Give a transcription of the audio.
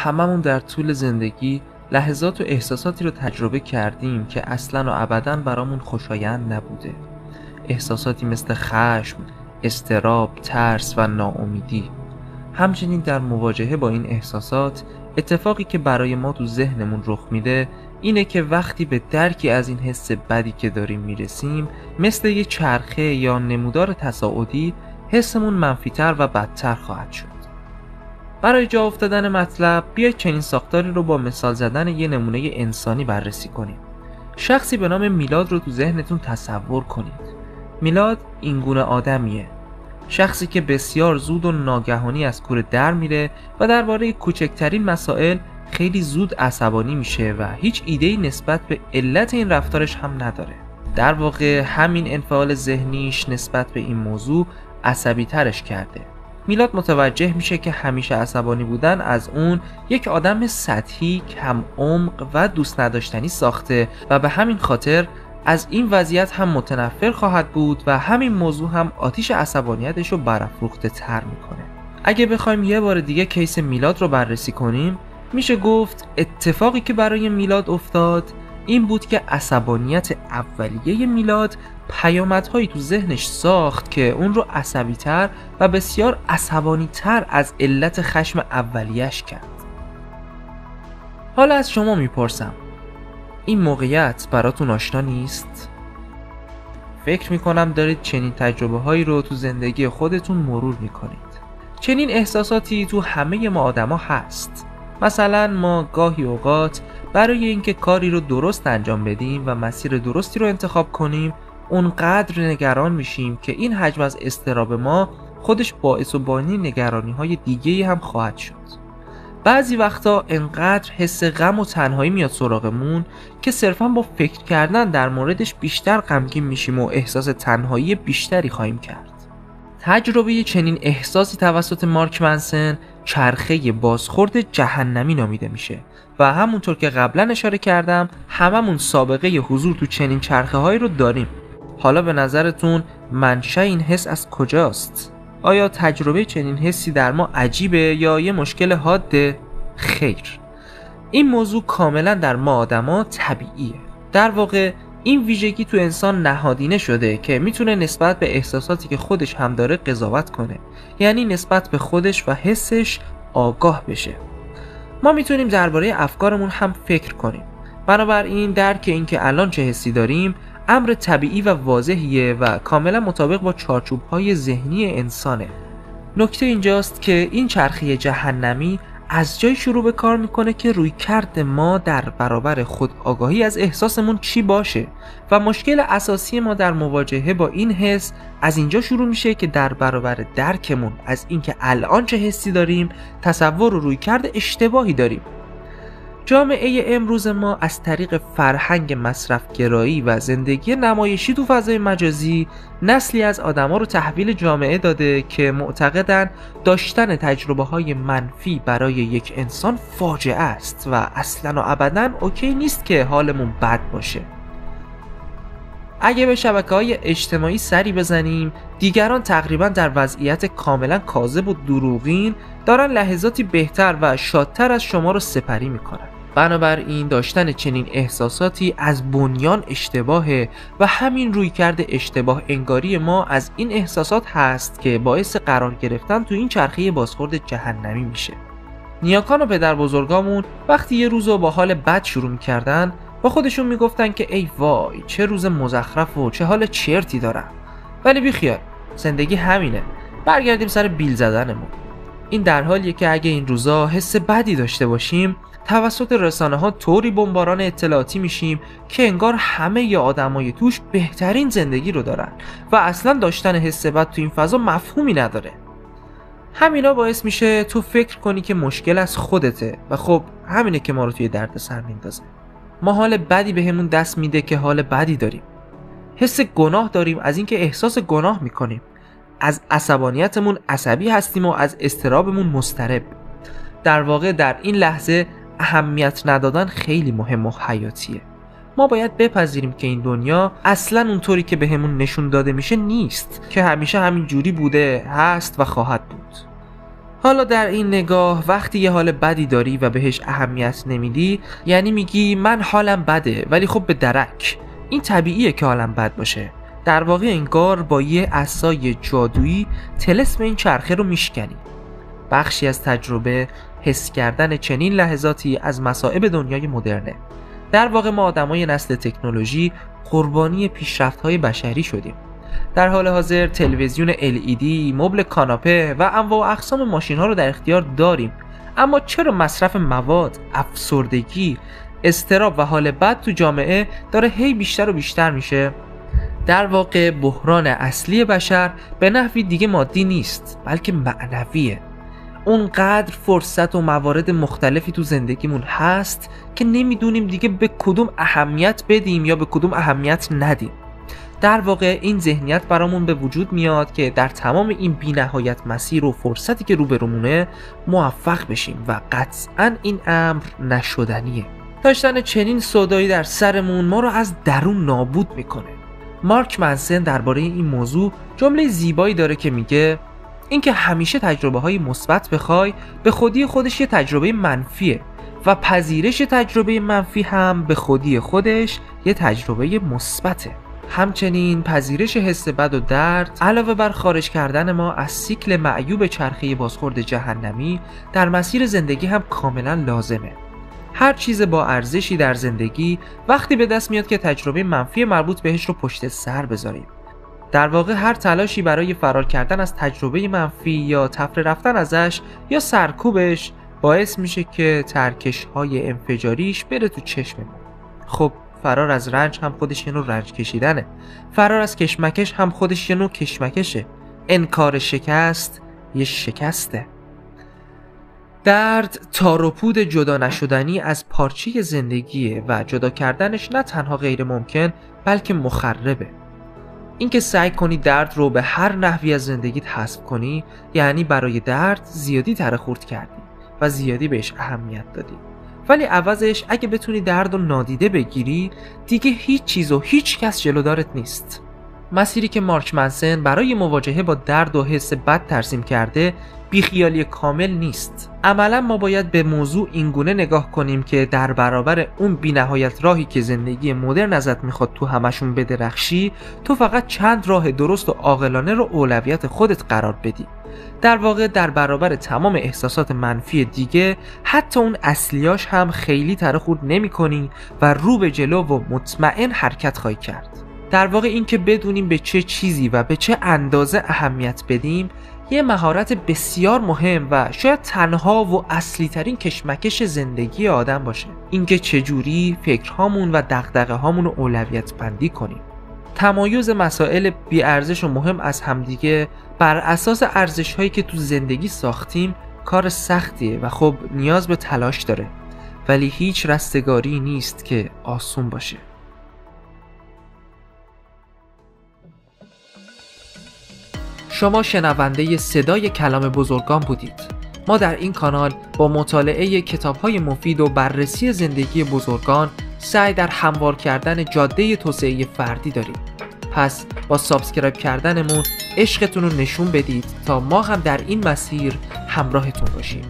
هممون در طول زندگی لحظات و احساساتی رو تجربه کردیم که اصلاً و ابداً برامون خوشایند نبوده. احساساتی مثل خشم، اضطراب، ترس و ناامیدی. همچنین در مواجهه با این احساسات، اتفاقی که برای ما تو ذهنمون رخ میده اینه که وقتی به درکی از این حس بدی که داریم میرسیم، مثل یه چرخه یا نمودار تصاعدی حسمون منفی‌تر و بدتر خواهد شد. برای جا افتادن مطلب بیاید چنین ساختاری رو با مثال زدن یه نمونه انسانی بررسی کنیم. شخصی به نام میلاد رو تو ذهنتون تصور کنید. میلاد این گونه آدمیه، شخصی که بسیار زود و ناگهانی از کوره در میره و درباره کوچکترین مسائل خیلی زود عصبانی میشه و هیچ ایده‌ای نسبت به علت این رفتارش هم نداره. در واقع همین انفعال ذهنیش نسبت به این موضوع عصبی ترش کرده. میلاد متوجه میشه که همیشه عصبانی بودن از اون یک آدم سطحی، کم عمق و دوست نداشتنی ساخته و به همین خاطر از این وضعیت هم متنفر خواهد بود و همین موضوع هم آتیش عصبانیتش رو برافروخته تر میکنه. اگه بخوایم یه بار دیگه کیس میلاد رو بررسی کنیم، میشه گفت اتفاقی که برای میلاد افتاد این بود که عصبانیت اولیه میلاد پیامدهایی تو ذهنش ساخت که اون رو عصبی تر و بسیار عصبانی تر از علت خشم اولیش کرد. حالا از شما میپرسم، این موقعیت براتون آشنا نیست؟ فکر میکنم دارید چنین تجربه هایی رو تو زندگی خودتون مرور میکنید. چنین احساساتی تو همه ما آدما هست. مثلا ما گاهی اوقات برای اینکه کاری رو درست انجام بدیم و مسیر درستی رو انتخاب کنیم اونقدر نگران میشیم که این حجم از اضطراب ما خودش باعث و بانی نگرانی های دیگه‌ای هم خواهد شد. بعضی وقتا انقدر حس غم و تنهایی میاد سراغمون که صرفاً با فکر کردن در موردش بیشتر غمگین میشیم و احساس تنهایی بیشتری خواهیم کرد. تجربه چنین احساسی توسط مارک منسن چرخه بازخورد جهنمی نامیده میشه و همونطور که قبلا اشاره کردم هممون سابقه حضور تو چنین چرخه هایی رو داریم. حالا به نظرتون منشأ این حس از کجاست؟ آیا تجربه چنین حسی در ما عجیبه یا یه مشکل حاده؟ خیر، این موضوع کاملا در ما آدما طبیعیه. در واقع این ویژگی تو انسان نهادینه شده که میتونه نسبت به احساساتی که خودش هم داره قضاوت کنه، یعنی نسبت به خودش و حسش آگاه بشه. ما میتونیم درباره افکارمون هم فکر کنیم. بنابراین درک این که الان چه حسی داریم امر طبیعی و واضحیه و کاملا مطابق با چارچوب‌های ذهنی انسانه. نکته اینجاست که این چرخه جهنمی از جای شروع به کار میکنه که رویکرد ما در برابر خود آگاهی از احساسمون چی باشه و مشکل اساسی ما در مواجهه با این حس از اینجا شروع میشه که در برابر درکمون از اینکه الان چه حسی داریم تصور و رویکرد اشتباهی داریم. جامعه امروز ما از طریق فرهنگ مصرفگرایی و زندگی نمایشی تو فضای مجازی نسلی از آدما رو تحویل جامعه داده که معتقدن داشتن تجربه‌های منفی برای یک انسان فاجعه است و اصلاً و ابداً اوکی نیست که حالمون بد باشه. اگه به شبکه‌های اجتماعی سری بزنیم، دیگران تقریباً در وضعیت کاملاً کاذب و دروغین دارن لحظاتی بهتر و شادتر از شما رو سپری میکنن. بنابراین داشتن چنین احساساتی از بنیان اشتباهه و همین رویکرد اشتباه انگاری ما از این احساسات هست که باعث قرار گرفتن تو این چرخه بازخورد جهنمی میشه. نیاکان و پدر بزرگامون وقتی یه روزو با حال بد شروع میکردن با خودشون میگفتن که ای وای چه روز مزخرف و چه حال چرتی دارم. ولی بیخیال، زندگی همینه، برگردیم سر بیل زدنمون. این در حالیه که اگه این روزا حس بدی داشته باشیم توسط رسانه‌ها طوری بمباران اطلاعاتی میشیم که انگار همه ی آدمای توش بهترین زندگی رو دارن و اصلا داشتن حس بد تو این فضا مفهومی نداره. همینا باعث میشه تو فکر کنی که مشکل از خودته و خب همینه که ما رو توی دردسر میندازه. ما حال بدی بهمون دست میده که حال بدی داریم. حس گناه داریم از اینکه احساس گناه میکنیم. از عصبانیتمون عصبی هستیم و از اضطرابمون مضطرب. در واقع در این لحظه اهمیت ندادن خیلی مهم و حیاتیه. ما باید بپذیریم که این دنیا اصلاً اونطوری که بهمون نشون داده میشه نیست، که همیشه همین جوری بوده، هست و خواهد بود. حالا در این نگاه وقتی یه حال بدی داری و بهش اهمیت نمیدی، یعنی میگی من حالم بده ولی خب به درک این طبیعیه که حالم بد باشه. در واقع انگار با یه عصای جادویی طلسم این چرخه رو میشکنی. بخشی از تجربه حس کردن چنین لحظاتی از مصائب دنیای مدرنه. در واقع ما آدمای نسل تکنولوژی قربانی پیشرفت‌های بشری شدیم. در حال حاضر تلویزیون LED، مبل کاناپه و انواع و اقسام ماشین‌ها رو در اختیار داریم، اما چرا مصرف مواد، افسردگی، اضطراب و حال بد تو جامعه داره هی بیشتر و بیشتر میشه؟ در واقع بحران اصلی بشر به نحوی دیگه مادی نیست، بلکه معنویه. اونقدر فرصت و موارد مختلفی تو زندگیمون هست که نمیدونیم دیگه به کدوم اهمیت بدیم یا به کدوم اهمیت ندیم. در واقع این ذهنیت برامون به وجود میاد که در تمام این بی‌نهایت مسیر و فرصتی که روبرومونه موفق بشیم و قطعاً این امر نشدنیه. داشتن چنین سودایی در سرمون ما رو از درون نابود میکنه. مارک منسن درباره این موضوع جمله زیبایی داره که میگه اینکه همیشه تجربه‌های مثبت بخوای به خودی خودش یه تجربه منفیه و پذیرش تجربه منفی هم به خودی خودش یه تجربه مثبته. همچنین پذیرش حس بد و درد علاوه بر خارج کردن ما از سیکل معیوب چرخه بازخورد جهنمی در مسیر زندگی هم کاملا لازمه. هر چیز با ارزشی در زندگی وقتی به دست میاد که تجربه منفی مربوط بهش رو پشت سر بذاریم. در واقع هر تلاشی برای فرار کردن از تجربه منفی یا تفره رفتن ازش یا سرکوبش باعث میشه که ترکش‌های انفجاریش بره تو چشممون. خب فرار از رنج هم خودش یه نوع رنج کشیدنه. فرار از کشمکش هم خودش یه نوع کشمکشه. انکار شکست یه شکسته. درد تار و پود جدا نشدنی از پارچه زندگیه و جدا کردنش نه تنها غیر ممکن بلکه مخربه. اینکه سعی کنی درد رو به هر نحوی از زندگیت حذف کنی یعنی برای درد زیادی تره خورد کردی و زیادی بهش اهمیت دادی. ولی عوضش اگه بتونی درد رو نادیده بگیری دیگه هیچ چیز و هیچ کس جلودارت نیست. مسیری که مارک منسن برای مواجهه با درد و حس بد ترسیم کرده بیخیالی کامل نیست. عملا ما باید به موضوع اینگونه نگاه کنیم که در برابر اون بی‌نهایت راهی که زندگی مدرن ازت میخواد تو همشون بدرخشی، تو فقط چند راه درست و عاقلانه رو اولویت خودت قرار بدی. در واقع در برابر تمام احساسات منفی دیگه حتی اون اصلیاش هم خیلی تره خورد نمی کنی و رو به جلو و مطمئن حرکت خواهی کرد. در واقع این که بدونیم به چه چیزی و به چه اندازه اهمیت بدیم یه مهارت بسیار مهم و شاید تنها و اصلی ترین کشمکش زندگی آدم باشه. اینکه چجوری فکرهامون و دغدغه هامون رو اولویت بندی کنیم. تمایز مسائل بی‌ارزش و مهم از همدیگه بر اساس ارزش هایی که تو زندگی ساختیم کار سختیه و خب نیاز به تلاش داره، ولی هیچ رستگاری نیست که آسون باشه. شما شنونده صدای کلام بزرگان بودید. ما در این کانال با مطالعه کتاب‌های مفید و بررسی زندگی بزرگان سعی در هموار کردن جاده توسعه فردی داریم. پس با سابسکرایب کردنمون عشقتون رو نشون بدید تا ما هم در این مسیر همراهتون باشیم.